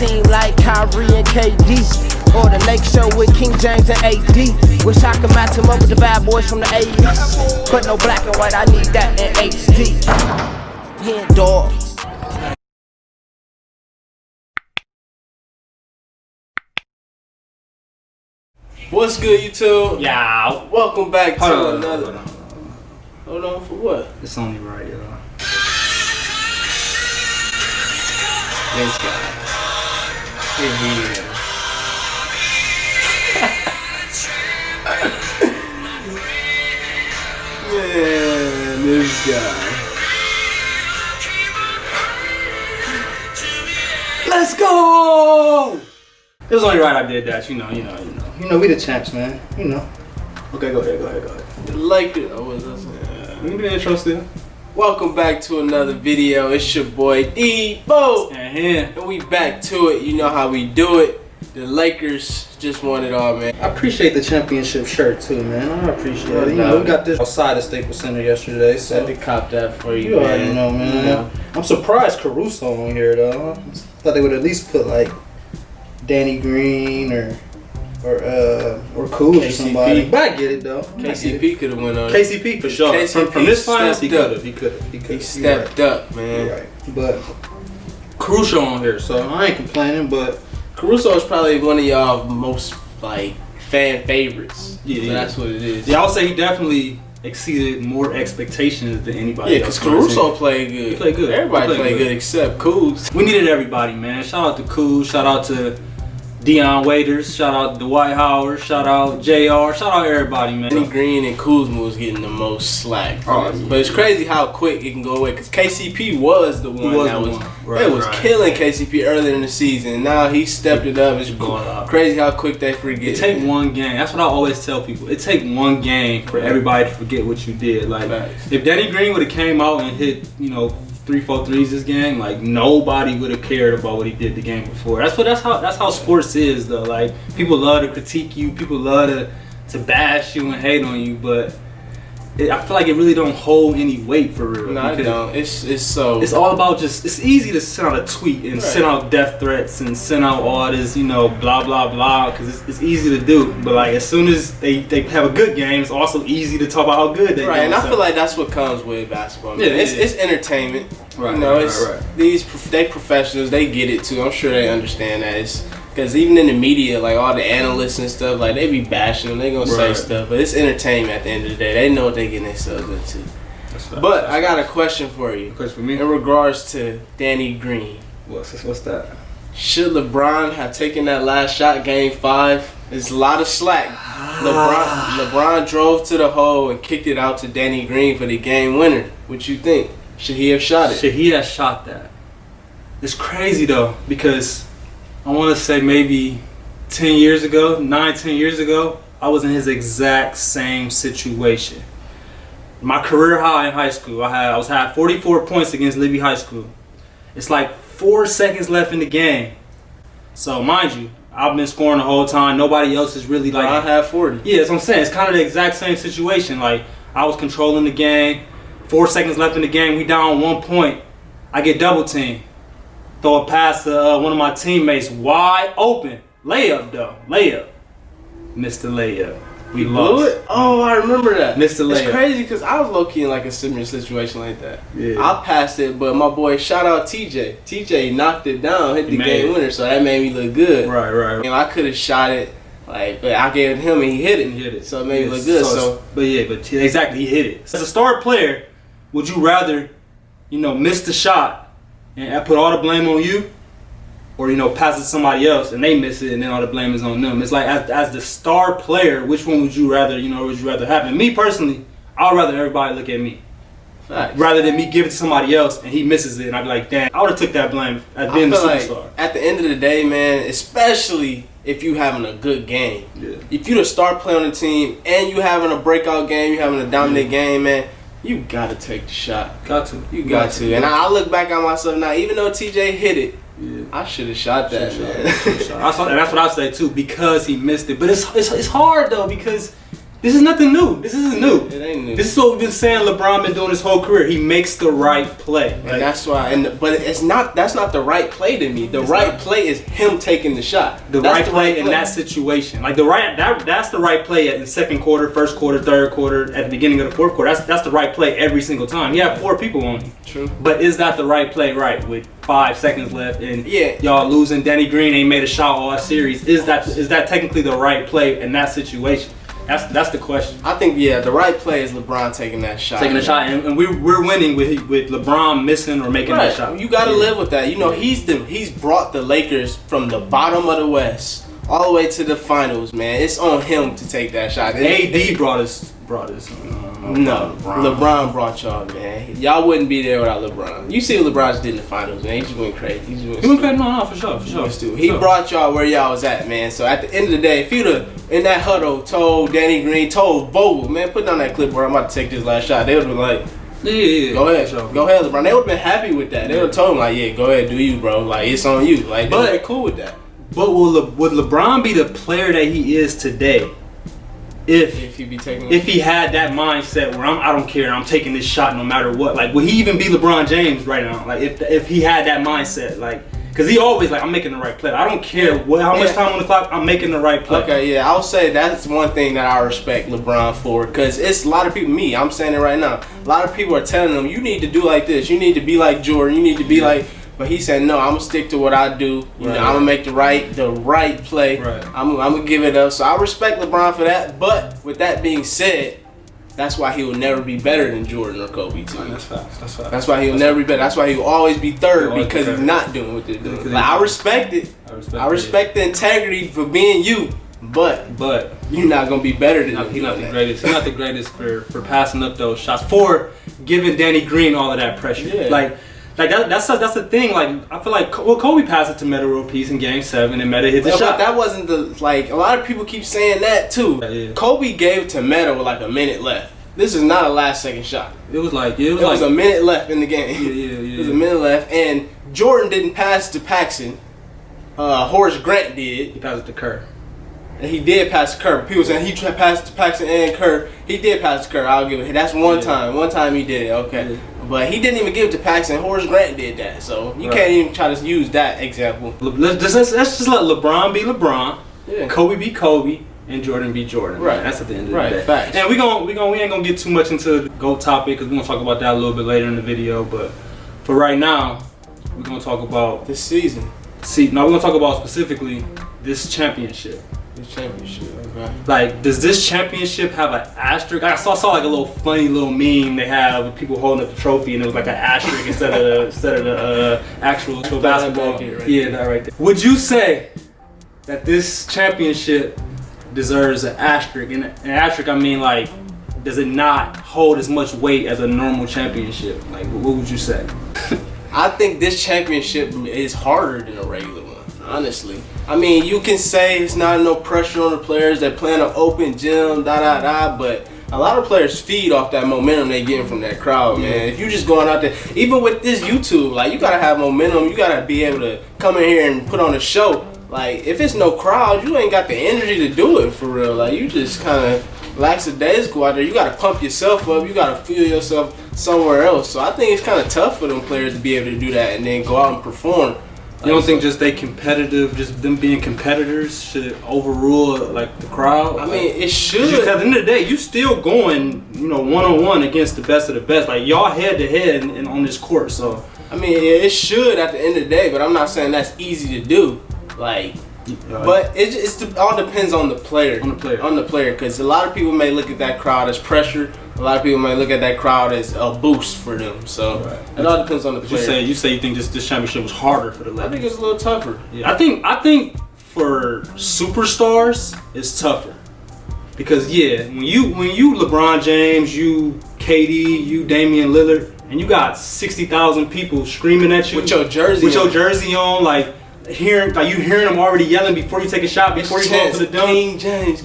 team like Kyrie and KD. Or the Lake Show with King James and AD. Wish I could match him up with the bad boys from the 80s. But no black and white, I need that in HD. HenDawgz. What's good, YouTube? Yeah. Welcome back to Hold another. on. Hold on for what? It's only right, y'all. This guy. Here he is. Man, this guy. Let's go! It was only right I did that. You know, we the champs, man. You know. Okay, go ahead. The Lakers. Oh, what's that saying? You can do the intro still. Welcome back to another video. It's your boy D-Bo. And we back to it. You know how we do it. The Lakers just won it all, man. I appreciate the championship shirt too, man. I appreciate it. You know, we got this outside of Staples Center yesterday, so I had to cop that for you, you man. already know, man. You know. I'm surprised Caruso on here though. Thought they would at least put like Danny Green or Cool or somebody. But I get it though. KCP could have went on. KCP for sure. KCP From this finals, he stepped could have. He stepped up, man. You're right. But Caruso on here, so I ain't complaining. But Caruso is probably one of y'all most like fan favorites. Yeah, so that's what it is. Yeah, I would say he definitely exceeded more expectations than anybody else. Yeah, because Caruso played good. He played good. Everybody played good except Kuz. We needed everybody, man. Shout out to Kuz. Shout out to Dion Waiters. Shout out to Dwight Howard. Shout out JR. Shout out everybody, man. Danny Green and Kuzma was getting the most slack. Oh, yeah. But it's crazy how quick it can go away. Because KCP was the one that was killing KCP earlier in the season. And now he stepped it up. It's crazy how quick they forget. It take one game. That's what I always tell people. It take one game for everybody to forget what you did. Like if Danny Green would have came out and hit, 3-4 threes this game, like nobody would have cared about what he did the game before. That's how sports is though. Like people love to critique you, people love to bash you and hate on you, but I feel like it really don't hold any weight for real. No, it don't. It's all about it's easy to send out a tweet and send out death threats and send out all this, blah blah blah, because it's easy to do. But like as soon as they have a good game, it's also easy to talk about how good they do. Right, and I feel like that's what comes with basketball. Man. Yeah, it's entertainment. Right, they professionals, they get it too. I'm sure they understand that. Because even in the media, like all the analysts and stuff, like they be bashing them, they gonna say stuff, but it's entertainment at the end of the day. They know what they getting themselves into. But I got a question for you. Question for me? In regards to Danny Green. What's that? Should LeBron have taken that last shot, game 5? It's a lot of slack. LeBron drove to the hole and kicked it out to Danny Green for the game winner. What you think? Should he have shot it? Should he have shot that? It's crazy though, because I want to say maybe 10 years ago, 9-10 years ago, I was in his exact same situation. My career high in high school, I had 44 points against Libby High School. It's like 4 seconds left in the game. So mind you, I've been scoring the whole time. Nobody else is really like. I had 40. Yeah, that's what I'm saying. It's kind of the exact same situation. Like I was controlling the game. 4 seconds left in the game. We down 1 point. I get double teamed. Throw a pass to one of my teammates, wide open. Layup though, Missed the layup. We lost. Blew it? Oh, I remember that. Missed the layup. It's crazy because I was low-key in like a similar situation like that. Yeah. I passed it, but my boy, shout out TJ. TJ knocked it down, hit the game winner, so that made me look good. Right. I could have shot it, but I gave it to him and he hit it. So it made me look good. But exactly, he hit it. As a star player, would you rather, miss the shot and put all the blame on you, or pass it to somebody else and they miss it and then all the blame is on them? It's like as the star player, which one would you rather have? And me personally, I'd rather everybody look at me. Facts. Rather than me give it to somebody else and he misses it and I'd be like, damn, I would have took that blame as being the superstar. Like at the end of the day, man, especially if you having a good game. Yeah. If you the star player on the team and you having a breakout game, you having a dominant game, man, you gotta take the shot. You got to. And I look back on myself now, even though TJ hit it, I should have shot that, man. And that's what I say too, because he missed it. But it's hard though, because This is nothing new. This isn't new. It ain't new. This is what we've been saying. LeBron been doing his whole career. He makes the right play. And that's why. But it's not. That's not the right play to me. The right play is him taking the shot. That's right play in that situation. Like that's the right play in the second quarter, first quarter, third quarter, at the beginning of the fourth quarter. That's the right play every single time. You have 4 people on him. True. But is that the right play? Right, with 5 seconds left and Yeah. y'all losing. Danny Green ain't made a shot all series. Is that technically the right play in that situation? That's the question. I think the right play is LeBron taking that shot. Taking a shot, and we're winning with LeBron missing or making that shot. You got to live with that. You know, he's brought the Lakers from the bottom of the West all the way to the finals, man. It's on him to take that shot. AD brought us. No, LeBron brought y'all, man. Y'all wouldn't be there without LeBron. You see what LeBron did in the finals, man. He just went crazy. He went crazy. No, for sure. He brought y'all where y'all was at, man. So at the end of the day, if you'd have in that huddle told Danny Green, told Bogle, man, put down that clip where I'm about to take this last shot, they would have been like, yeah. Go ahead, LeBron. They would have been happy with that. They would have told him like, yeah, go ahead, do you, bro. Like, it's on you. Like, they're cool with that. But would LeBron be the player that he is today if he had that mindset where I don't care, I'm taking this shot no matter what? Like, would he even be LeBron James right now? Like, if he had that mindset, like, because he always like, I'm making the right play. I don't care how much time on the clock, I'm making the right play. Okay, yeah, I'll say that's one thing that I respect LeBron for, because it's a lot of people, I'm saying it right now, a lot of people are telling him, you need to do like this, you need to be like Jordan, you need to be like, but he said, no, I'm going to stick to what I do. You know, I'm going to make the right play. Right. I'm going to give it up. So I respect LeBron for that. But with that being said, that's why he will never be better than Jordan or Kobe, too. That's facts. That's why he will never be better. That's why he will always be third, because he's not doing what they're doing. Like, I respect it. I respect the integrity for being you. But you're not going to be better than him. He's not the greatest. He's not the greatest for passing up those shots, for giving Danny Green all of that pressure. Yeah. Like that's the thing. Like, I feel like Kobe passed it to Metta real piece in Game 7, and Metta hit the shot. But that wasn't a lot of people keep saying that too. Yeah. Kobe gave it to Metta with like a minute left. This is not a last second shot. It was a minute left in the game. Yeah. It was a minute left, and Jordan didn't pass to Paxson. Horace Grant did. He passed it to Kerr. And he did pass to Kerr. People saying he passed to Paxson and Kerr. He did pass to Kerr. I'll give it. That's one time. One time he did. Okay. Yeah. But he didn't even give it to Paxson. Horace Grant did that. So you can't even try to use that example. Let's just let LeBron be LeBron, Kobe be Kobe, and Jordan be Jordan. Right. Man. That's at the end of the day. Facts. And we ain't gonna get too much into the GOAT topic, because we're gonna talk about that a little bit later in the video. But for right now, we're gonna talk about this season. We're gonna talk about specifically this championship. Okay. Like, does this championship have an asterisk? I saw like a little funny little meme they have with people holding up the trophy, and it was like an asterisk instead of the actual basketball. That right there. Would you say that this championship deserves an asterisk? And an asterisk, I mean, like, does it not hold as much weight as a normal championship? Like, what would you say? I think this championship is harder than a regular one. Honestly, I mean, you can say it's not no pressure on the players. They play in an open gym, but a lot of players feed off that momentum they getting from that crowd, man. If you just going out there, even with this YouTube, like, you gotta have momentum. You gotta be able to come in here and put on a show. Like, if it's no crowd, you ain't got the energy to do it for real. Like, you just kind of lackadaisical out there. You gotta pump yourself up. You gotta feel yourself somewhere else. So I think it's kind of tough for them players to be able to do that and then go out and perform. You don't think just them being competitors should overrule like the crowd? I mean, it should. Because at the end of the day, you still going, one-on-one against the best of the best. Like, y'all head to head and on this court. So I mean, it should at the end of the day, but I'm not saying that's easy to do. Like, but it all depends on the player. On the player, because a lot of people may look at that crowd as pressure. A lot of people may look at that crowd as a boost for them. So it all depends on the player. You say you think this championship was harder for the Lakers? I think it's a little tougher. Yeah, I think for superstars it's tougher, because when you LeBron James, you KD, you Damian Lillard, and you got 60,000 people screaming at you with your jersey on, like. You hearing them already yelling before you take a shot, before you go for the dunk. King James,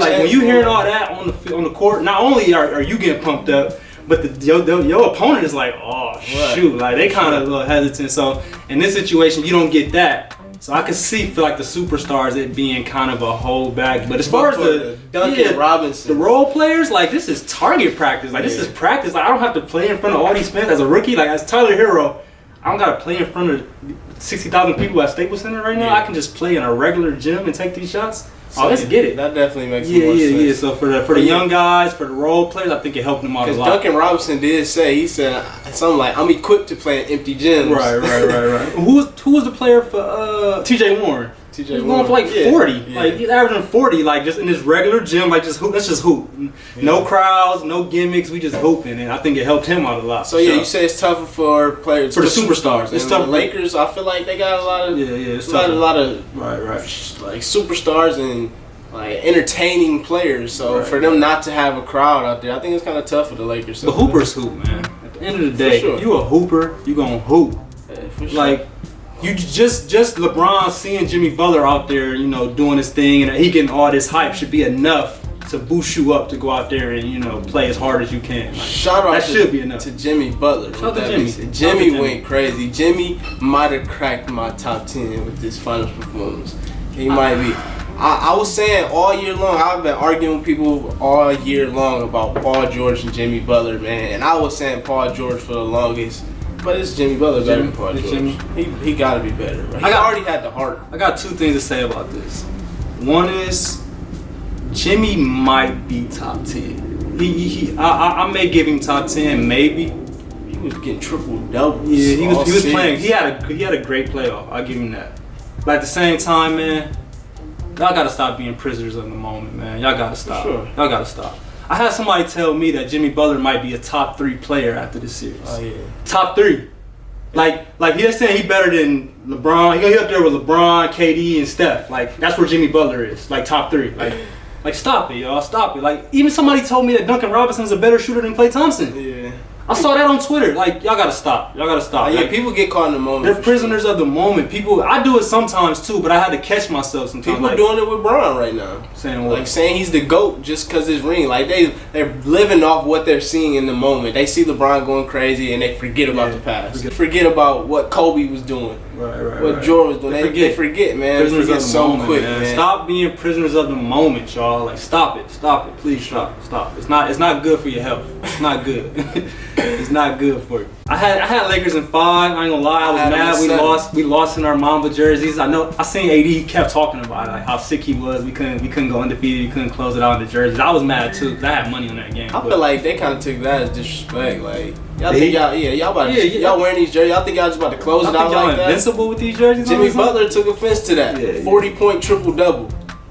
like, when you hearing all that on the court, not only are you getting pumped up, but your opponent is like, oh shoot, like they kind of a little hesitant. So in this situation, you don't get that. So I could feel like the superstars it being kind of a holdback. But as far as the Duncan Robinson, the role players, like this is target practice. Like this is practice. Like I don't have to play in front of all these fans as a rookie. Like as Tyler Hero, I don't gotta play in front of 60,000 people at Staples Center right now. I can just play in a regular gym and take these shots. So let's get it. That definitely makes more sense. Yeah. So for the young guys, for the role players, I think it helped them out a lot. Because Duncan Robinson he said something like, "I'm equipped to play in empty gyms." Right. Who was the player for T.J. Warren? He's going for like 40. Yeah. Like he's averaging 40. Like just in his regular gym, like just hoop. Let's just hoop. No crowds, no gimmicks. We just hooping, and I think it helped him out a lot. So you say it's tougher for players, for the superstars. It's tough. The Lakers, I feel like they got a lot of a lot of like superstars and like entertaining players. So for them not to have a crowd out there, I think it's kind of tough for the Lakers. But hoopers hoop, man. At the end of the day, if you a hooper, you gonna hoop. Like. You just LeBron seeing Jimmy Butler out there, doing his thing, and he getting all this hype should be enough to boost you up to go out there and play as hard as you can. Like, shout out should be enough to Jimmy Butler. Shout out to Jimmy. Jimmy went crazy. Jimmy might have cracked my top 10 with this finals performance. He might be. I was saying all year long, I've been arguing with people all year long about Paul George and Jimmy Butler, man, and I was saying Paul George for the longest. But it's Jimmy Butler better than Paul George. He got to be better. Right? He already had the heart. I got two things to say about this. One is Jimmy might be top 10. I may give him top 10, maybe. He was getting triple doubles. Yeah, he was playing. He had a great playoff. I'll give him that. But at the same time, man, y'all gotta stop being prisoners of the moment, man. Y'all gotta stop. Sure. Y'all gotta stop. I had somebody tell me that Jimmy Butler might be a top 3 player after this series. Oh yeah. Top 3. Like he's saying he better than LeBron. He up there with LeBron, KD, and Steph. Like that's where Jimmy Butler is. Like top 3. Like stop it, y'all. Stop it. Like even somebody told me that Duncan Robinson's a better shooter than Klay Thompson. Yeah. I saw that on Twitter. Like y'all gotta stop. Y'all gotta stop. Yeah, people get caught in the moment. They're prisoners of the moment. I do it sometimes too, but I had to catch myself sometimes. People doing it with Bron right now. Saying what? Like saying he's the GOAT just because his ring. Like they're living off what they're seeing in the moment. They see LeBron going crazy and they forget about the past. Forget about what Kobe was doing. What Jordan was doing. They forget, man. Prisoners forget of the so moment, quick, man. Stop being prisoners of the moment, y'all. Like stop it. Please stop. It's not good for your health. It's not good. It's not good for you. I had Lakers in 5. I ain't gonna lie, I was mad. We lost in our Mamba jerseys. I seen AD, he kept talking about it, like how sick he was. We couldn't go undefeated. We couldn't close it out in the jerseys. I was mad too because I had money on that game. I feel like they kind of took that as disrespect. Like y'all think y'all wearing these jerseys. Y'all think y'all just about to close it out like that? Invincible with these jerseys. Jimmy Butler took offense to that. 40-point triple double.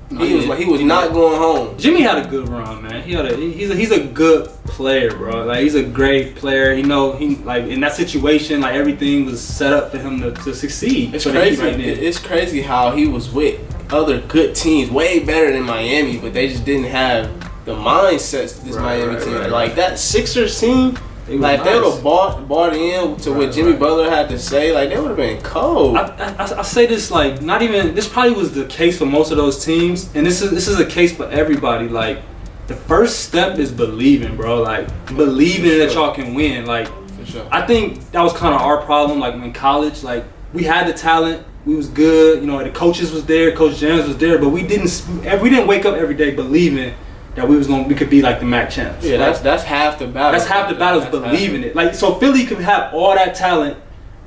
He was not going home. Jimmy had a good run, man. He's a good player, bro. Like he's a great player. He like in that situation, like everything was set up for him to succeed. It's crazy. It's crazy how he was with other good teams, way better than Miami, but they just didn't have the mindsets that this Miami team. Like that Sixers team. Like they would have bought in to what Jimmy Butler had to say, like they would have been cold. I say this like not even this probably was the case for most of those teams, and this is a case for everybody. Like the first step is believing, bro. Like believing that y'all can win. Like for sure. I think that was kind of our problem. Like in college, like we had the talent, we was good. The coaches was there, Coach James was there, but we didn't wake up every day believing that we could be like the MAC champs. Yeah, that's half the battle. That's half the battle is believing it. Like so, Philly could have all that talent,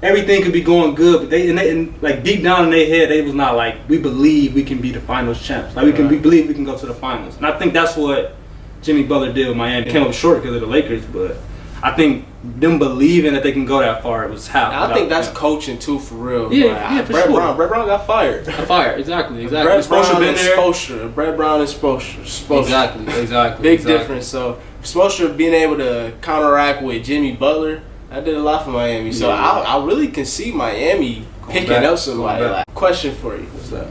everything could be going good, but they like deep down in their head, they was not like we believe we can be the finals champs. Like we believe we can go to the finals, and I think that's what Jimmy Butler did with Miami. Came up short because of the Lakers, but I think them believing that they can go that far was half. I think that's coaching too, for real. Yeah, for sure. Brett Brown got fired. Exactly. Brett Brown and Spoelstra. Brett Brown and Spoelstra. Exactly. Big difference. So Spoelstra being able to counteract with Jimmy Butler, that did a lot for Miami. So I really can see Miami picking up somebody. Like, question for you. What's that?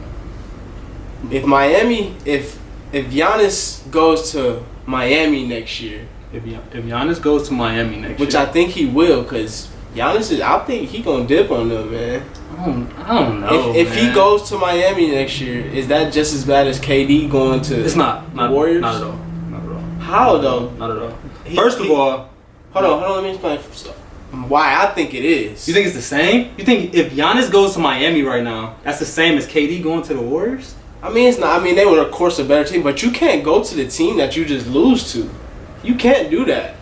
If Giannis goes to Miami next year. If Giannis goes to Miami next year. Which I think he will, because Giannis I think he going to dip on them, man. I don't know. If he goes to Miami next year, is that just as bad as KD going to It's not Warriors? Not at all. How, though? Not at all. First of all... Hold on, let me explain. why I think it is. You think it's the same? You think if Giannis goes to Miami right now, that's the same as KD going to the Warriors? I mean, it's not. I mean, they were, of course, a better team, but you can't go to the team that you just lose to. You can't do that.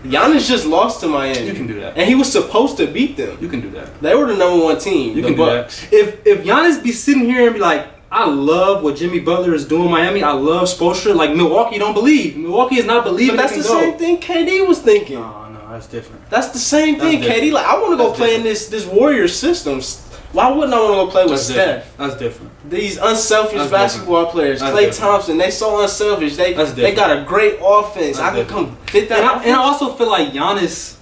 Giannis just lost to Miami. You can do that. And he was supposed to beat them. You can do that. They were the number one team. You can do that. If Giannis be sitting here and be like, I love what Jimmy Butler is doing in Miami. I love Spoelstra. Like, Milwaukee don't believe. Milwaukee is not believing. But that's the same thing KD was thinking. No, that's different. That's the same thing, KD. Like, I want to go play in this Warriors system. Why wouldn't I want to go play with Steph? That's different. These unselfish basketball players, Klay Thompson, they so unselfish. They got a great offense. I can come fit that. And I also feel like Giannis,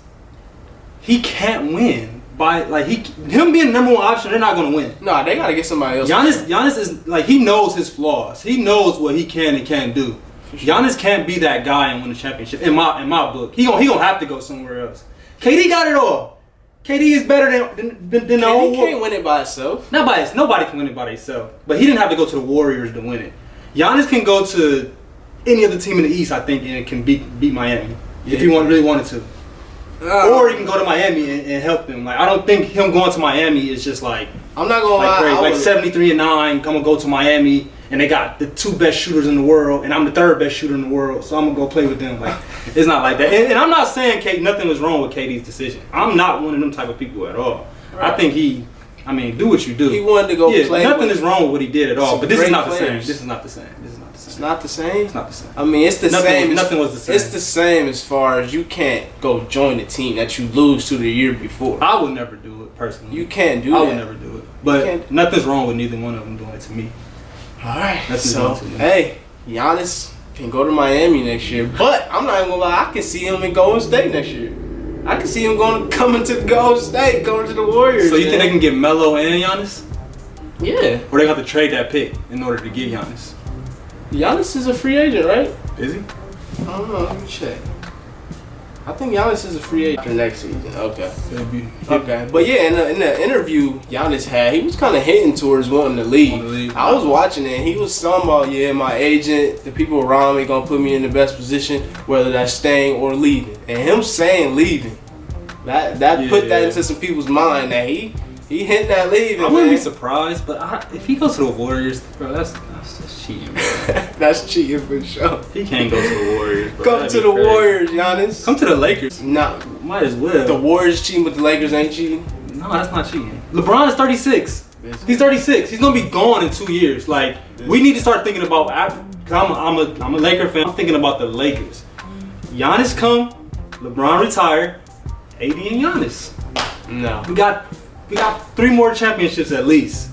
he can't win. By like him being the number one option, they're not gonna win. No, they gotta get somebody else. Giannis is like, he knows his flaws. He knows what he can and can't do. Sure. Giannis can't be that guy and win a championship. In my book, he gonna have to go somewhere else. KD got it all. KD is better than the whole. KD can't win it by himself. Nobody can win it by themselves. But he didn't have to go to the Warriors to win it. Giannis can go to any other team in the East, I think, and can beat Miami if he really wanted to. Or he can go to Miami and help them. Like, I don't think him going to Miami is just like, I'm not gonna lie, crazy. Like 73-9, I'm gonna go to Miami and they got the 2 best shooters in the world and I'm the 3rd best shooter in the world, so I'm gonna go play with them. Like, it's not like that. And I'm not saying nothing was wrong with KD's decision. I'm not one of them type of people at all. Right. I think do what you do. He wanted to go play. Nothing is wrong with what he did at all. But this is not the same. It's not the same? It's not the same. I mean, it's the same. Nothing was the same. It's the same as far as you can't go join the team that you lose to the year before. I would never do it, personally. You can't do that. I would never do it. But nothing's wrong with neither one of them doing it to me. Alright, so, hey, Giannis can go to Miami next year. But, I'm not even gonna lie, I can see him in Golden State next year. I can see him coming to Golden State, going to the Warriors. So you think they can get Melo and Giannis? Yeah. Or they have to trade that pick in order to get Giannis? Giannis is a free agent, right? Is he? I don't know. Let me check. I think Giannis is a free agent for next season. Okay. Maybe. Okay. But yeah, in the interview Giannis had, he was kind of hinting towards wanting to leave. I was watching it. And he was talking about, my agent, the people around me gonna put me in the best position, whether that's staying or leaving. And him saying leaving, that put that into some people's mind that he hit that leaving. I wouldn't be surprised, but if he goes to the Warriors, bro, that's cheating, bro. That's cheating for sure. He can't go to the Warriors, bro. Come to the Warriors, Giannis. Come to the Lakers. Nah. Might as well. The Warriors cheating, but the Lakers ain't cheating? No, that's not cheating. LeBron is 36. He's 36. He's going to be gone in 2 years. Like, we need to start thinking about, because I'm a Laker fan. I'm thinking about the Lakers. Giannis come, LeBron retire, AD and Giannis. No. We got 3 more championships at least.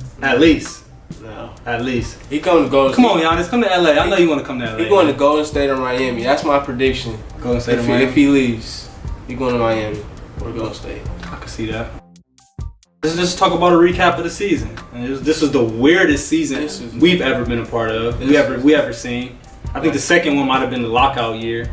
No. At least. He come to Golden State. Come on, Giannis. Come to LA. I know you want to come to LA. He going to Golden State or Miami. That's my prediction. Golden State or Miami. If he leaves, he going to Miami or Golden State. I can see that. Let's just talk about a recap of the season. And this was the weirdest season we've ever been a part of. We ever seen. I think the second one might have been the lockout year,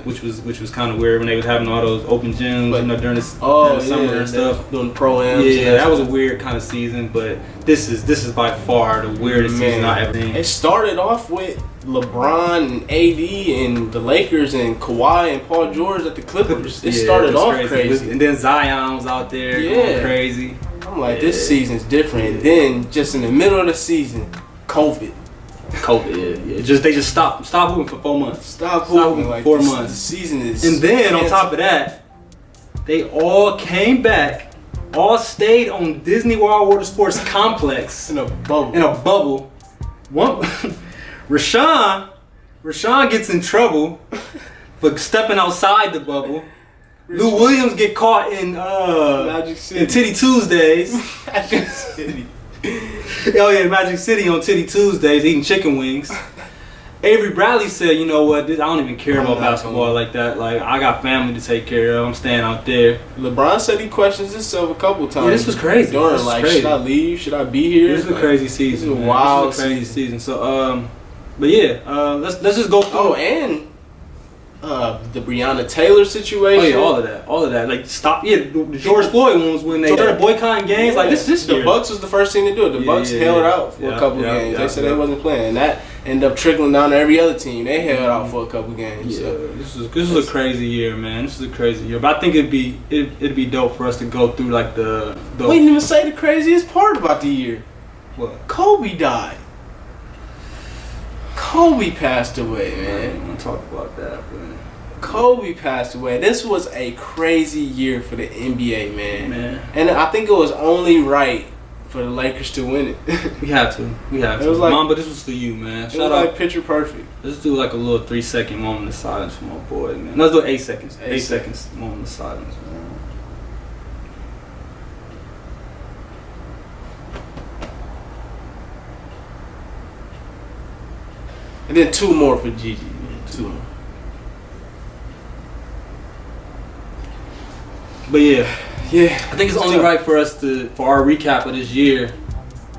which was kind of weird when they was having all those open gyms, during the summer and stuff, doing pro-ams. Yeah, that was a weird kind of season. But this is by far the weirdest season I ever seen. It started off with LeBron and AD and the Lakers and Kawhi and Paul George at the Clippers. It started off crazy. And then Zion was out there going crazy. I'm like, this season's different. And then just in the middle of the season, COVID. They just stopped hooping for 4 months. Stop hooping like 4 months. The season is. And then on top of that, they all came back, all stayed on Disney World Water Sports Complex in a bubble. One, Rashawn gets in trouble for stepping outside the bubble. Lou Williams get caught in Magic City. In Titty Tuesdays. Magic City. Oh yeah, Magic City on Titty Tuesdays eating chicken wings. Avery Bradley said, you know what, I don't even care about basketball like that. Like, I got family to take care of. I'm staying out there. LeBron said he questions himself a couple times. Yeah, this was crazy. Should I leave? Should I be here? This was a crazy season. This was a wild crazy season. So, but yeah, let's just go through. Oh, and The Breonna Taylor situation. Oh yeah, all of that. Like stop. Yeah, the George Floyd one was when they started boycotting games. Like this the year. Bucks was the first thing to do it. The Bucks held out for a couple games. They said they wasn't playing, and that ended up trickling down to every other team. They held out for a couple games. Yeah, so. this is a crazy year, man. This is a crazy year. But I think it'd be dope for us to go through like the. We didn't even say the craziest part about the year. What? Kobe died. Kobe passed away, man. I don't want to talk about that, man. Kobe passed away. This was a crazy year for the NBA, man. And I think it was only right for the Lakers to win it. We had to. It was like, Mamba, this was for you, man. It was like picture perfect. Let's do like a little 3-second moment of silence for my boy, man. Let's do 8 seconds. 8 seconds moment of silence, man. And then 2 more for Gigi. 2 more. But yeah, I think it's only right for us for our recap of this year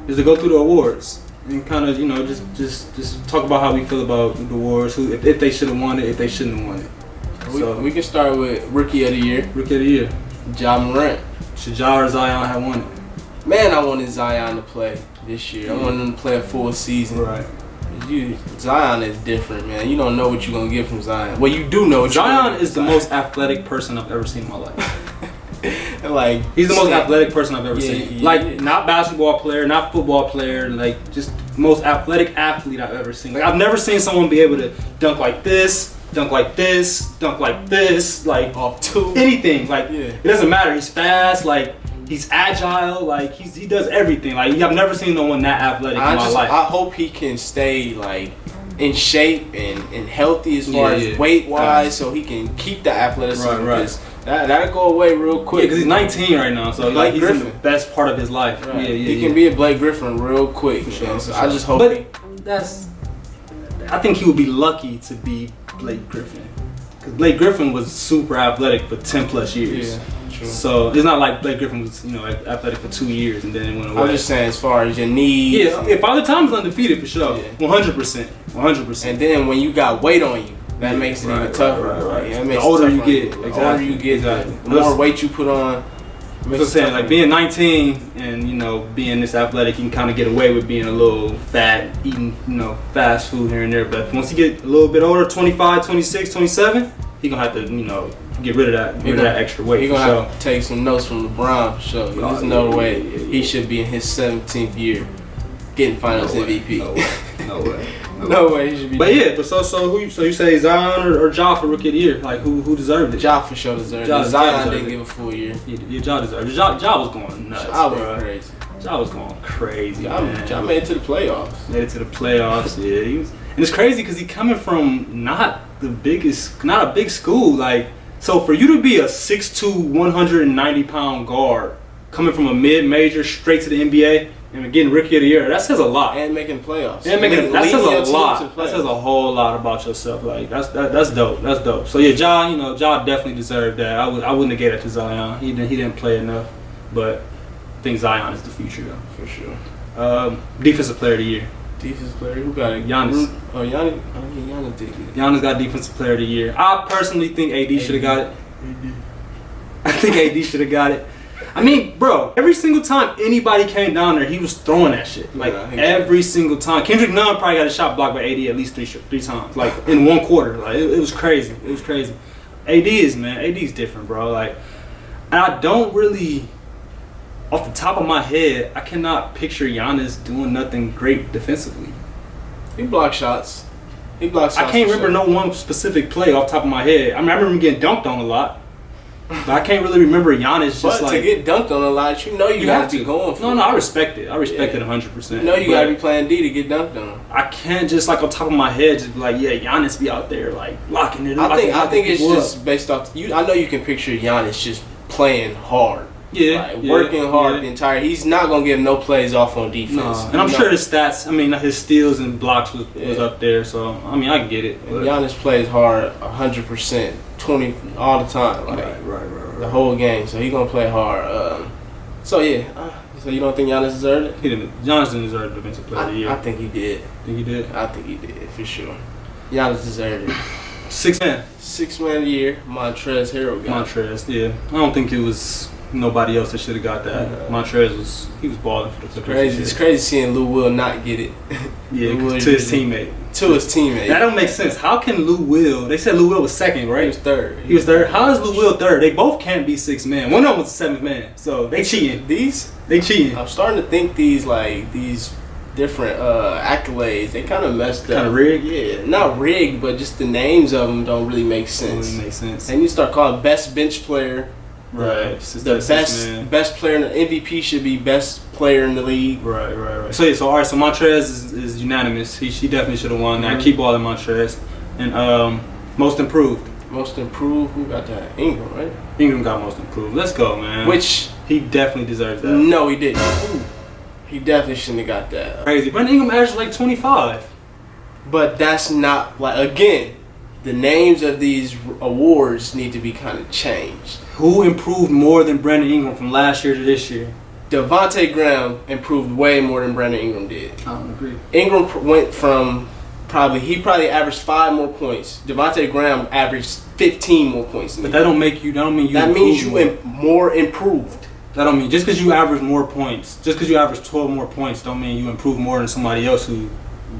is to go through the awards and kind of just talk about how we feel about the awards, if they should have won it, if they shouldn't have won it. So we can start with Rookie of the Year. Rookie of the Year. Ja Morant. Should Ja or Zion have won it? Man, I wanted Zion to play this year. I wanted him to play a full season. Right. Zion is different, man. You don't know what you're gonna get from Zion. Well, you do know. Zion is the most athletic person I've ever seen in my life. Like he's the most athletic person I've ever seen. Like not basketball player, not football player. Like just most athletic athlete I've ever seen. Like I've never seen someone be able to dunk like this, dunk like this, dunk like this, like off two, anything. Like it doesn't matter. He's fast. Like he's agile. Like he does everything. Like I've never seen no one that athletic in my life. I hope he can stay like in shape and healthy as far as weight wise, so he can keep the athleticism. Right. That'll go away real quick. Because he's 19 right now, so like he's in the best part of his life. Right. He can be a Blake Griffin real quick. Sure. I just hope. I think he would be lucky to be Blake Griffin, because Blake Griffin was super athletic for 10 plus years. Yeah, true. So it's not like Blake Griffin was athletic for 2 years and then it went away. I'm just saying, as far as your needs. Yeah, Father Time's undefeated for sure. 100%. And then when you got weight on you, that makes it even tougher. Right. That makes the older it you get, the older you get, the more weight you put on. So I'm saying, like being 19 and being this athletic, you can kind of get away with being a little fat, eating fast food here and there. But once you get a little bit older, 25, 26, 27, you're gonna have to get rid of that extra weight. You're gonna have to take some notes from LeBron for sure. There's no way he should be in his 17th year getting Finals MVP. No way. No way he should be. But so you say Zion or Ja for Rookie of the Year? Like who deserved it? Ja for sure deserved it. Zion didn't give a full year. Ja deserved it. Ja was going nuts. Ja was crazy. Ja was going crazy. Ja made it to the playoffs. Yeah, he was, and it's crazy because he coming from not a big school. Like, so for you to be a 6'2", 190-pound guard coming from a mid-major straight to the NBA. And getting Rookie of the Year, that says a lot. And making playoffs. That says a lot. That says a whole lot about yourself. Like that's dope. That's dope. So yeah, Ja definitely deserved that. I wouldn't have gave that to Zion. He didn't play enough. But I think Zion is the future though. For sure. Defensive Player of the Year. Defensive player, who got it? Giannis. Oh, Giannis. Giannis did get it. Giannis got Defensive Player of the Year. I personally think AD should have got it. I think AD should have got it. I mean, bro, every single time anybody came down there, he was throwing that shit. Like, every single time. Kendrick Nunn probably got a shot blocked by AD at least three times. Like, in one quarter. Like, it was crazy. It was crazy. AD's different, bro. Like, and I don't really, off the top of my head, I cannot picture Giannis doing nothing great defensively. He blocked shots. I can't remember no one specific play off the top of my head. I mean, I remember him getting dunked on a lot. But I can't really remember Giannis just to get dunked on a lot, you have to be going for it. No, I respect it. I respect it 100%. You know you got to be playing D to get dunked on. I can't just on top of my head just be like, yeah, Giannis be out there like locking it up. I think it's just based off you. I know you can picture Giannis just playing hard. Working hard the entire. He's not gonna get no plays off on defense. No. And I'm sure his stats. I mean, his steals and blocks was up there. So I mean, I can get it. Giannis plays hard 100%, 20 all the time. Right. The whole game. So he's gonna play hard. So you don't think Giannis deserved it? Giannis didn't deserve Defensive Player of the Year. I think he did. Think he did? I think he did for sure. Giannis deserved it. 6 man. 6 man of the year, Montrezl Harrell got it. Montrezl, yeah. I don't think it was nobody else that should have got that. Montrezl was balling for the Clippers. Crazy. It's crazy seeing Lou Will not get it. Yeah, to his teammate. To his teammate. That don't make sense. How can Lou Will? They said Lou Will was second, right? He was third. He was third. How is Lou Will third? They both can't be 6 man. One of them was the 7th man. So they cheating. They cheating. I'm starting to think these different accolades, they kind of messed up. Kind of rigged? Yeah, not rigged, but just the names of them don't really make sense. Don't really make sense. And you start calling best bench player. Right. The best player in the MVP should be best player in the league. Right. So all right. So Montrezl is unanimous. He definitely should have won that. Mm-hmm. Keep all in Montrezl. And most improved. Most improved. Who got that? Ingram, right? Ingram got most improved. Let's go, man. Which he definitely deserves that. No, he didn't. He definitely shouldn't have got that. Crazy. Brandon Ingram averaged like 25. But that's not again. The names of these awards need to be kind of changed. Who improved more than Brandon Ingram from last year to this year? Devontae Graham improved way more than Brandon Ingram did. I don't agree. Ingram went from he probably averaged 5 more points. Devontae Graham averaged 15 more points. But that don't mean you. That means you more improved. That don't mean just because you average more points, just because you average 12 more points, don't mean you improve more than somebody else who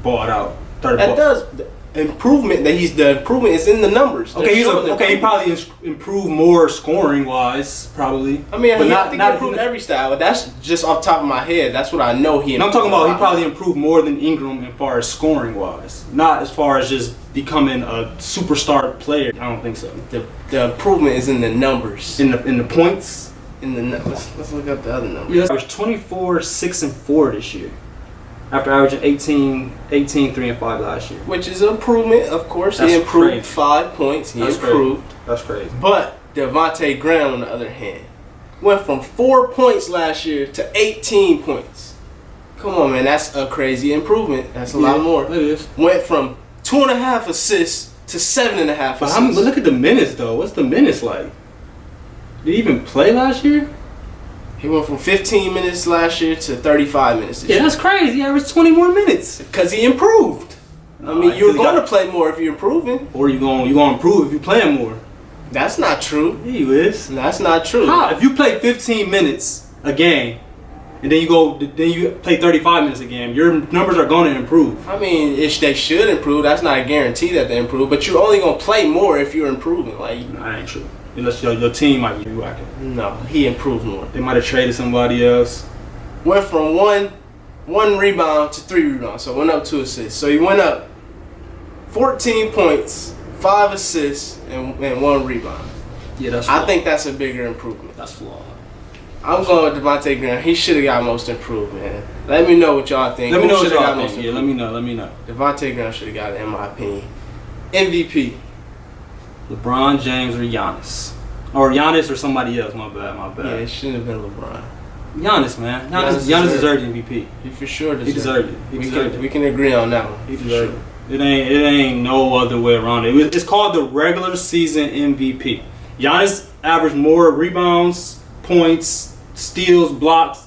balled out. The improvement is in the numbers. Okay, he probably improved more scoring wise, probably. I mean, I think he improved every style, but that's just off the top of my head. That's what I know he improved. I'm talking about he probably improved more than Ingram as far as scoring wise, not as far as just becoming a superstar player. I don't think so. The improvement is in the numbers. In the points. Let's look up the other numbers. He averaged 24, 6, and 4 this year. After averaging 18, 3, and 5 last year. Which is an improvement, of course. That's he improved crazy. 5 points. He improved. Crazy. That's crazy. But Devontae Graham, on the other hand, went from 4 points last year to 18 points. Come on, man. That's a crazy improvement. That's a lot more. It is. Went from 2.5 assists to 7.5 assists. But look at the minutes, though. What's the minutes like? Did he even play last year? He went from 15 minutes last year to 35 minutes this year. Yeah, that's crazy. He averaged 20 more minutes. Because he improved. I mean, you're going to play more if you're improving. Or you're going to improve if you're playing more. That's not true. Yeah, you is. That's not true. How? If you play 15 minutes a game, and then you play 35 minutes a game, your numbers are going to improve. I mean, they should improve. That's not a guarantee that they improve. But you're only going to play more if you're improving. No, that ain't true. Unless your team might be whacking. No, he improved more. They might have traded somebody else. Went from one rebound to 3 rebounds, so went up 2 assists. So he went up 14 points, 5 assists, and 1 rebound. Yeah, that's flawed. I think that's a bigger improvement. That's flawed. I'm going with Devontae Graham. He should have got most improved, man. Let me know what y'all think. Let me know what y'all think. Yeah, let me know. Devontae Graham should have got it, in my opinion. MVP. LeBron James or Giannis. Or Giannis or somebody else, my bad. Yeah, it shouldn't have been LeBron. Giannis, man. Giannis deserved the MVP. He for sure deserved it. He deserved it. We can agree on that one. He deserved it. It ain't no other way around it. It's called the regular season MVP. Giannis averaged more rebounds, points, steals, blocks.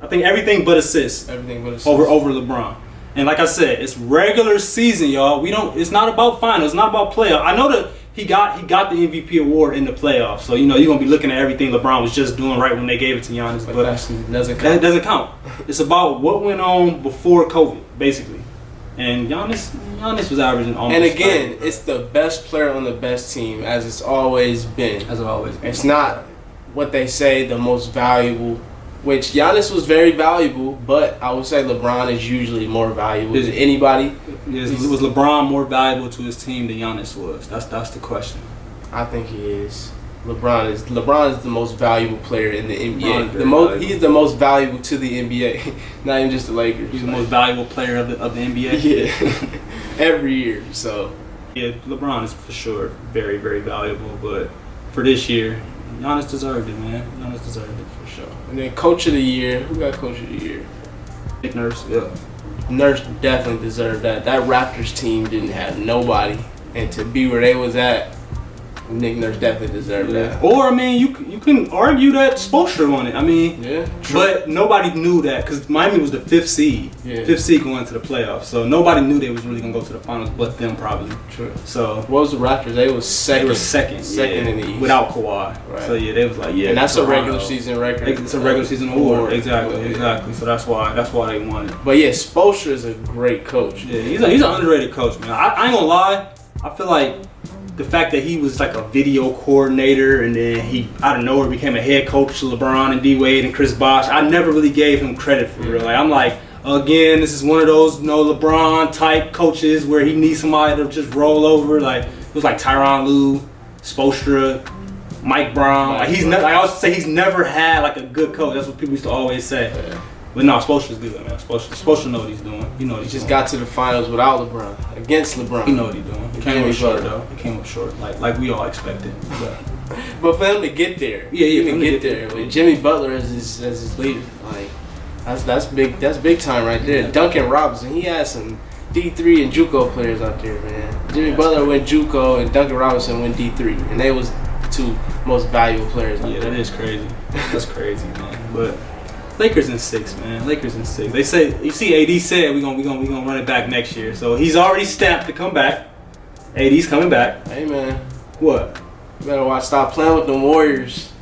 I think everything but assists. Over LeBron. And like I said, it's regular season, y'all. It's not about finals. It's not about playoffs. I know that he got the MVP award in the playoffs. So you're gonna be looking at everything LeBron was just doing right when they gave it to Giannis. But that doesn't count. It's about what went on before COVID, basically. And Giannis was averaging almost. And again, it's the best player on the best team, as it's always been. It's not what they say the most valuable. Which Giannis was very valuable, but I would say LeBron is usually more valuable than anybody. Was LeBron more valuable to his team than Giannis was? That's the question. I think he is. LeBron is the most valuable player in the NBA. He's the most valuable to the NBA, not even just the Lakers. He's the most valuable player of the NBA. Yeah, every year. So yeah, LeBron is for sure very, very valuable. But for this year, Giannis deserved it, man. Giannis deserved it for sure. And then Coach of the Year. Who got Coach of the Year? Nick Nurse. Yeah. Nurse definitely deserved that. That Raptors team didn't have nobody, and to be where they was at, Nick Nurse definitely deserved that. Or I mean, you can argue that Spoelstra won it. I mean, but nobody knew that because Miami was the 5th seed. Yeah. 5th seed going into the playoffs, so nobody knew they was really gonna go to the finals, but them probably. True. So what was the Raptors? They was second. They were second in the East without Kawhi. Right. So yeah, they was like and that's Toronto. A regular season record. It's a regular season award. Exactly. So that's why they won it. But yeah, Spoelstra is a great coach. Yeah, he's an underrated coach, man. I ain't gonna lie. I feel like the fact that he was like a video coordinator and then he out of nowhere became a head coach to LeBron and D Wade and Chris Bosh, I never really gave him credit for real. Like I'm like, again, this is one of those LeBron type coaches where he needs somebody to just roll over. Like it was like Tyronn Lue, Spoelstra, Mike Brown. Like I always say he's never had like a good coach. That's what people used to always say. Yeah. But no, Spoelstra's good, man. Spoelstra know what he's doing. You know what he's doing. Got to the finals without LeBron, against LeBron. You know what he's doing. He came up short though. He came up short, like we all expected. But for him to get there, for him to get there with Jimmy Butler as his leader, like that's big. That's big time right there. Duncan Robinson, he had some D3 and JUCO players out there, man. Jimmy Butler went JUCO and Duncan Robinson went D3, and they was the 2 most valuable players out there. Yeah, that is crazy. That's crazy, man. But Lakers in 6, man. Lakers in 6. They say, you see, AD said we gonna run it back next year. So he's already stamped to come back. AD's coming back. Hey man, what? You better watch. Stop playing with the Warriors.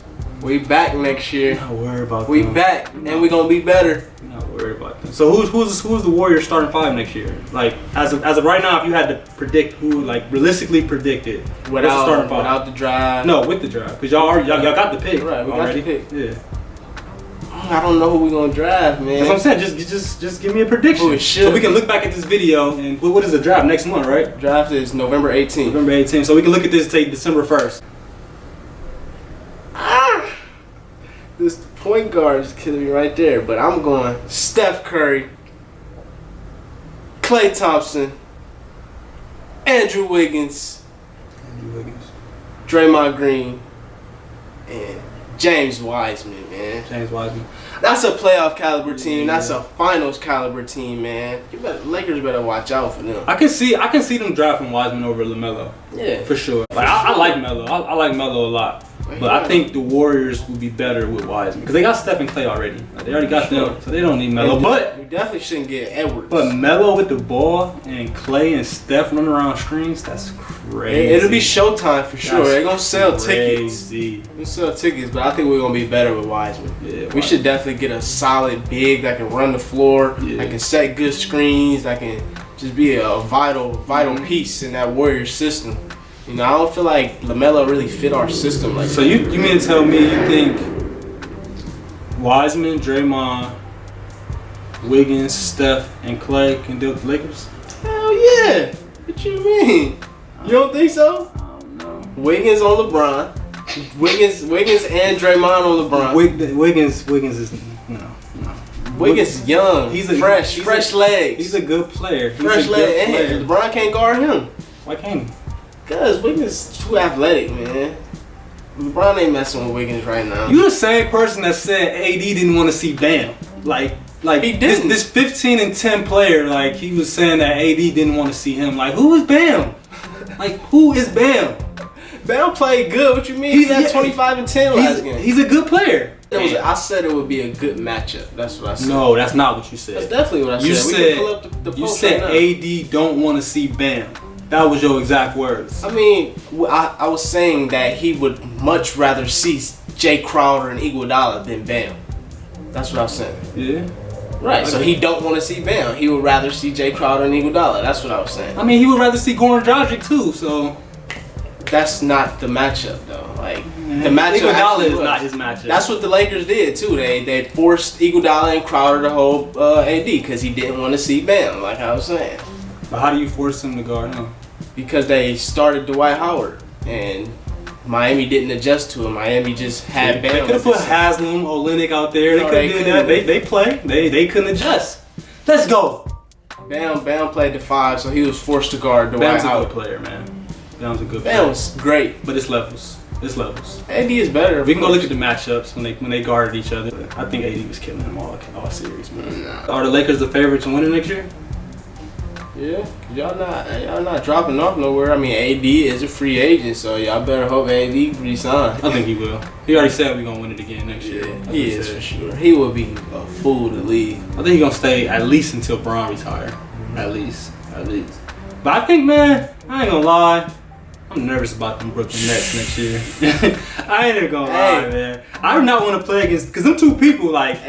We back next year. Not worried about we them. Back and we gonna be better. Not worried about them. So who's the Warriors starting 5 next year? Like as of right now, if you had to predict who, like realistically predict it, what's the starting 5? Without the drive. No, with the drive, because y'all got the pick. Right, we already. got the pick. Yeah. I don't know who we gonna draft, man. That's what I'm saying. Just give me a prediction. So we can look back at this video and what is the draft next month, right? Draft is November 18th. November 18th. So we can look at this say December 1st. This point guard is killing me right there, but I'm going Steph Curry, Klay Thompson, Andrew Wiggins, Draymond Green, and James Wiseman, man. James Wiseman. That's a playoff caliber team. That's a finals caliber team, man. Lakers better watch out for them. I can see them drafting Wiseman over LaMelo. Yeah, for sure. Like I like Melo. I like Melo a lot. But I think the Warriors would be better with Wiseman because they got Steph and Klay already. Like, they already got them, so they don't need Melo. But we definitely shouldn't get Edwards. But Melo with the ball and Klay and Steph running around screens, that's crazy. It'll be showtime for sure. They're gonna sell tickets. They're gonna sell tickets, but I think we're gonna be better with Wiseman. Yeah, we should definitely get a solid big that can run the floor, that can set good screens, that can just be a vital piece in that Warriors system. You know, I don't feel like LaMelo really fit our system like that. So you mean to tell me you think Wiseman, Draymond, Wiggins, Steph, and Klay can do it with the Lakers? Hell yeah! What you mean? You don't think so? I don't know. Wiggins on LeBron. Wiggins and Draymond on LeBron. Wiggins is no. Wiggins is young. He's fresh legs. He's a good player. Fresh legs. And LeBron can't guard him. Why can't he? Cause Wiggins is too athletic, man. LeBron ain't messing with Wiggins right now. You the same person that said AD didn't want to see Bam. Like he didn't. This 15 and 10 player, like he was saying that AD didn't want to see him. Like who is Bam? Like who is Bam? Bam played good. What you mean? He's at 25 and 10 last game. He's a good player. I said it would be a good matchup. That's what I said. No, that's not what you said. That's definitely what I said. You said AD don't want to see Bam. That was your exact words. I mean, I was saying that he would much rather see Jay Crowder and Iguodala than Bam. That's what I was saying. Yeah. Right. So he don't want to see Bam. He would rather see Jay Crowder and Iguodala. That's what I was saying. I mean, he would rather see Goran Dragic too. So that's not the matchup though. Like the matchup. Iguodala is not his matchup. That's what the Lakers did too. They forced Iguodala and Crowder to hold AD because he didn't want to see Bam. Like I was saying. But how do you force him to guard him? Because they started Dwight Howard and Miami didn't adjust to him. Miami just had Bam. They could have put Haslam, Olynyk out there. They couldn't do that. They play. They couldn't adjust. Let's go. Bam played the 5, so he was forced to guard Dwight Howard. Bam's a good player, man. Bam's a good player. Bam was great. But it's levels. It's levels. AD is better. We can go look at the matchups when they guarded each other. I think AD was killing them all series, man. Nah. Are the Lakers the favorite to win it next year? Yeah, y'all not dropping off nowhere. I mean, AD is a free agent, so y'all better hope AD resign. I think he will. He already said we're gonna win it again next year. Yeah, he is for sure. He will be a fool to leave. I think he's gonna stay at least until Bron retire. At least. But I think, man, I ain't gonna lie. I'm nervous about them Brooklyn Nets next year. I ain't even gonna lie, man. I do not want to play against, because them two people, like,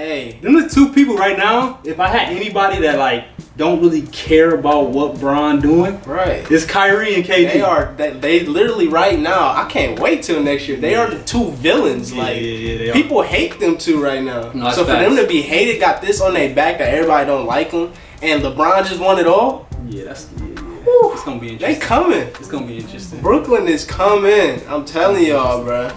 them the two people right now, if I had anybody that, like, don't really care about what Bron doing, right, it's Kyrie and KD. They literally right now, I can't wait till next year. They are the two villains. People hate them two right now. No, so for them to be hated, got this on their back that everybody don't like them, and LeBron just won it all. Yeah, it's gonna be interesting. They coming. It's gonna be interesting. Brooklyn is coming. I'm telling y'all, bro.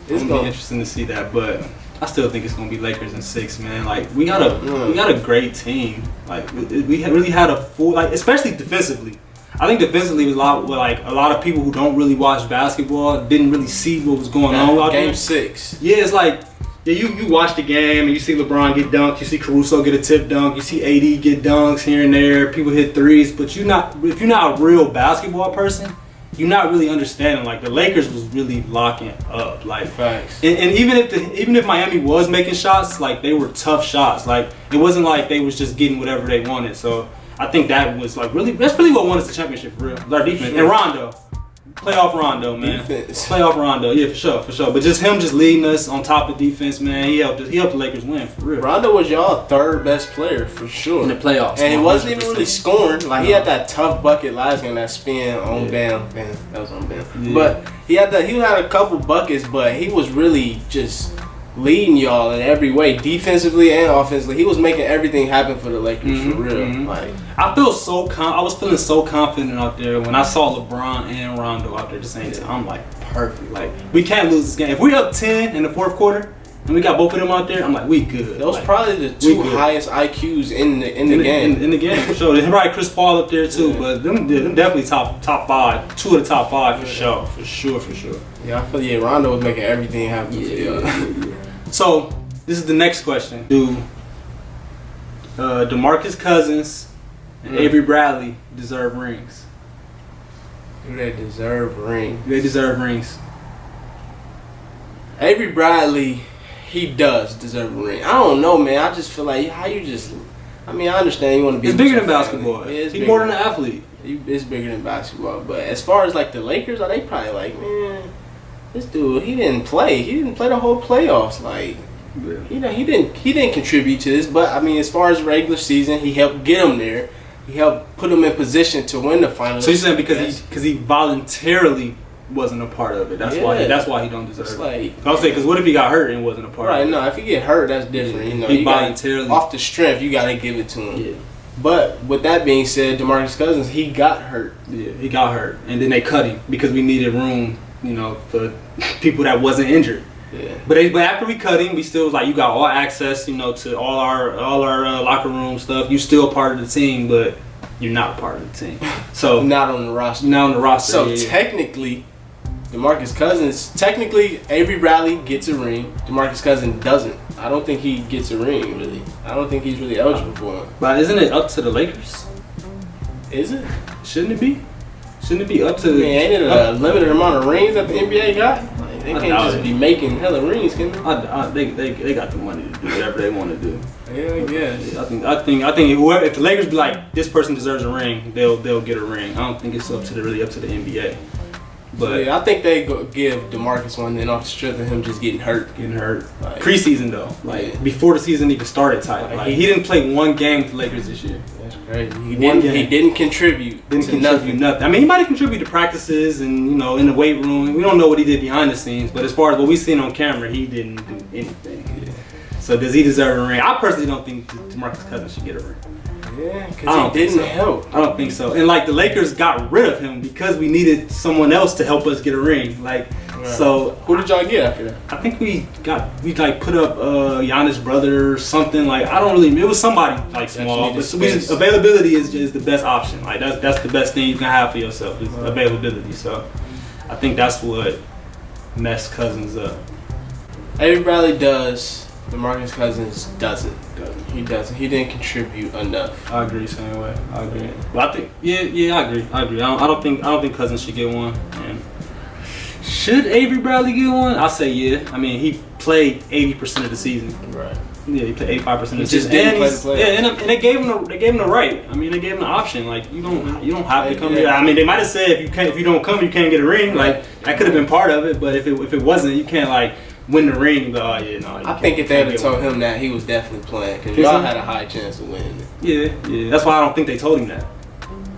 It's gonna be interesting to see that, but I still think it's gonna be Lakers in 6, man. Like we got a great team. Like we really had a full, like, especially defensively. I think defensively was a lot of people who don't really watch basketball didn't really see what was going on out there. Game 6. Yeah, it's like, yeah, you watch the game and you see LeBron get dunked, you see Caruso get a tip dunk, you see AD get dunks here and there, people hit threes, but if you're not a real basketball person, you're not really understanding. Like the Lakers was really locking up, like facts. And even if Miami was making shots, like they were tough shots. Like it wasn't like they was just getting whatever they wanted. So I think that was like that's really what won us the championship for real. Our defense and Rondo. Playoff Rondo, man. Defense. Playoff Rondo, yeah, for sure. But just him just leading us on top of defense, man. He helped the Lakers win for real. Rondo was y'all third best player for sure in the playoffs, and he wasn't even really scoring. Like he had that tough bucket last game, that spin on Bam. That was on Bam. Yeah. But he had a couple buckets, but he was really just leading y'all in every way, defensively and offensively. He was making everything happen for the Lakers for real. Like I was feeling so confident out there when I saw LeBron and Rondo out there at the same time. I'm like, perfect. Like we can't lose this game. If we up 10 in the fourth quarter and we got both of them out there, I'm like, we good. Those probably the two highest IQs in the game. In the game for sure. There's probably Chris Paul up there too, but them definitely top 5, 2 of the top 5 for sure. Yeah, I feel Rondo was making everything happen for y'all. So this is the next question: do Demarcus Cousins and Avery Bradley deserve rings? Do they deserve rings? Avery Bradley, he does deserve a ring. I don't know, man. I just feel like I understand you want to be. It's bigger than basketball. He's more than an athlete. It's bigger than basketball. But as far as like the Lakers, are they probably like, man, this dude, he didn't play. He didn't play the whole playoffs. Like, he didn't contribute to this. But I mean, as far as regular season, he helped get them there. He helped put them in position to win the finals. So you're saying because he voluntarily wasn't a part of it. That's why he don't deserve it. Like, I'll say, because what if he got hurt and wasn't a part of it? Right, no, if he get hurt, that's different. Yeah, he voluntarily off the strength, you gotta give it to him. Yeah. But with that being said, Demarcus Cousins, he got hurt. Yeah, he got hurt, and then they cut him because we needed room, for people that wasn't injured. Yeah. But after we cut him, we still was like, you got all access, to all our locker room stuff. You still part of the team, but you're not part of the team. So not on the roster. Not on the roster. So technically, Demarcus Cousins, Avery Bradley gets a ring. Demarcus Cousins doesn't. I don't think he gets a ring, really. I don't think he's really eligible for it. But isn't it up to the Lakers? Is it? Shouldn't it be? Shouldn't it be up to the... Ain't it a limited amount of rings that the NBA got? Like, they can't just be making hella rings, can they? They got the money to do whatever they want to do. Yeah, I guess. I think if the Lakers be like, this person deserves a ring, they'll get a ring. I don't think it's really up to the NBA. But yeah, I think they give DeMarcus one then off the strength of him just getting hurt. Like, preseason though, before the season even started, he didn't play one game with the Lakers this year. That's crazy. He didn't contribute. Nothing. I mean, he might have contributed to practices and in the weight room. We don't know what he did behind the scenes, but as far as what we've seen on camera, he didn't do anything. Yeah. So does he deserve a ring? I personally don't think DeMarcus Cousins should get a ring. Yeah, because he didn't help. I don't think so. And the Lakers got rid of him because we needed someone else to help us get a ring. So who did y'all get after that? I think we put up Giannis' brother or something. I don't really. It was somebody small. But availability is the best option. That's the best thing you can have for yourself is availability. So I think that's what messed Cousins up. Avery Bradley does Demarcus Cousins doesn't. He doesn't. He didn't contribute enough. I agree, same way. I agree. But I think, I agree. I don't think Cousins should get one. And should Avery Bradley get one? I'll say yeah. I mean, he played 80% of the season. Right. Yeah, he played 85% of the Just season. didn't play the playoffs. Yeah, and they gave him the right. I mean, they gave him the option. Like you don't have to come here. I mean, they might have said if you don't come, you can't get a ring. Like that could have been part of it. But if it wasn't, you can't like win the ring. But I think if they would have told him that, he was definitely playing because y'all had a high chance of winning. Yeah. That's why I don't think they told him that.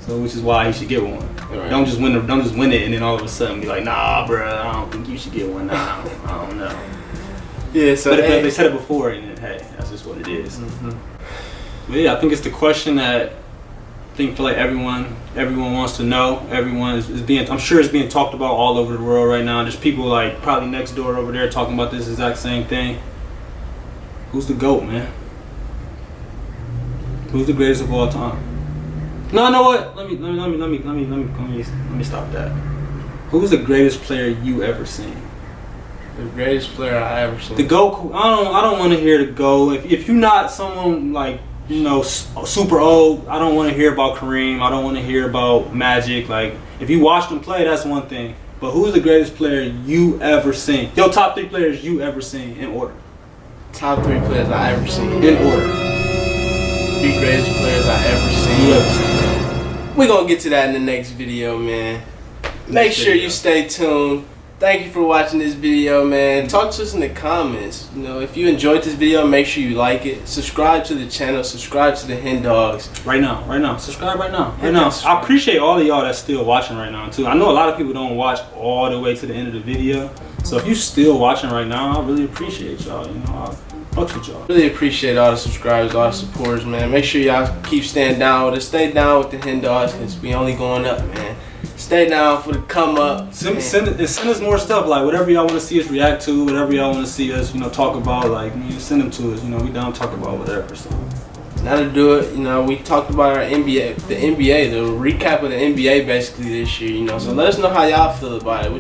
So which is why he should get one. Right. Don't just win it, and then all of a sudden be like, nah, bro, I don't think you should get one. Nah, I don't know. Yeah. So but they said it before, and then, hey, that's just what it is. Mm-hmm. But yeah, I think it's the question that I feel like everyone wants to know. Everyone is being, I'm sure it's being talked about all over the world right now. There's people like probably next door over there talking about this exact same thing. Who's the GOAT, man? Who's the greatest of all time? No, you know what? Let me stop that. Who's the greatest player you ever seen? The greatest player I ever seen. The GOAT. I don't want to hear the GOAT. If you're not someone like super old, I don't want to hear about Kareem. I don't want to hear about Magic. Like if you watched them play, that's one thing. But who's the greatest player you ever seen? Your top 3 players you ever seen in order. Top 3 players I ever seen. In order. 3 greatest players I ever seen. You ever seen. We're going to get to that in the next video, man. Make sure you stay tuned. Thank you for watching this video, man. Talk to us in the comments. You know, if you enjoyed this video, make sure you like it. Subscribe to the channel. Subscribe to the HenDawgz. Right now. Subscribe right now. I appreciate all of y'all that's still watching right now, too. I know a lot of people don't watch all the way to the end of the video. So if you're still watching right now, I really appreciate y'all. You know, I fucks with y'all. Really appreciate all the subscribers, all the supporters, man. Make sure y'all keep staying down with us. Stay down with the HenDawgz because we only going up, man. Stay down for the come up. Send us more stuff, like whatever y'all want to see us react to, whatever y'all want to see us, talk about. Like, send them to us. We down to talk about whatever. So. Now to do it, we talked about our NBA, the recap of the NBA basically this year. So let us know how y'all feel about it.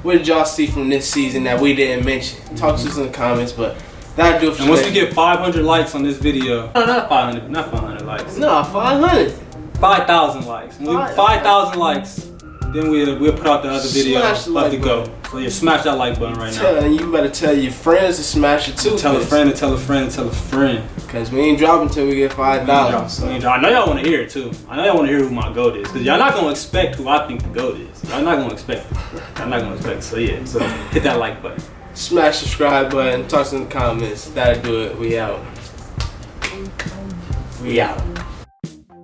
What did y'all see from this season that we didn't mention? Talk to us in the comments, but. That'll do it for and once we get 500 likes on this video, not 500 likes. No, 500. 5,000 likes. When we 5,000 likes, then we'll put out the other video of the GOAT. So yeah, smash that like button right now. You better tell your friends to smash it too. Tell a friend to tell a friend to tell a friend. Cause we ain't dropping until we get 5,000. So. I know y'all want to hear it too. I know y'all want to hear who my GOAT is. Cause y'all not gonna expect who I think the GOAT is. Y'all not gonna expect it. I'm not gonna expect it. So yeah, so hit that like button. Smash the subscribe button. Talk in the comments. That'll do it. We out.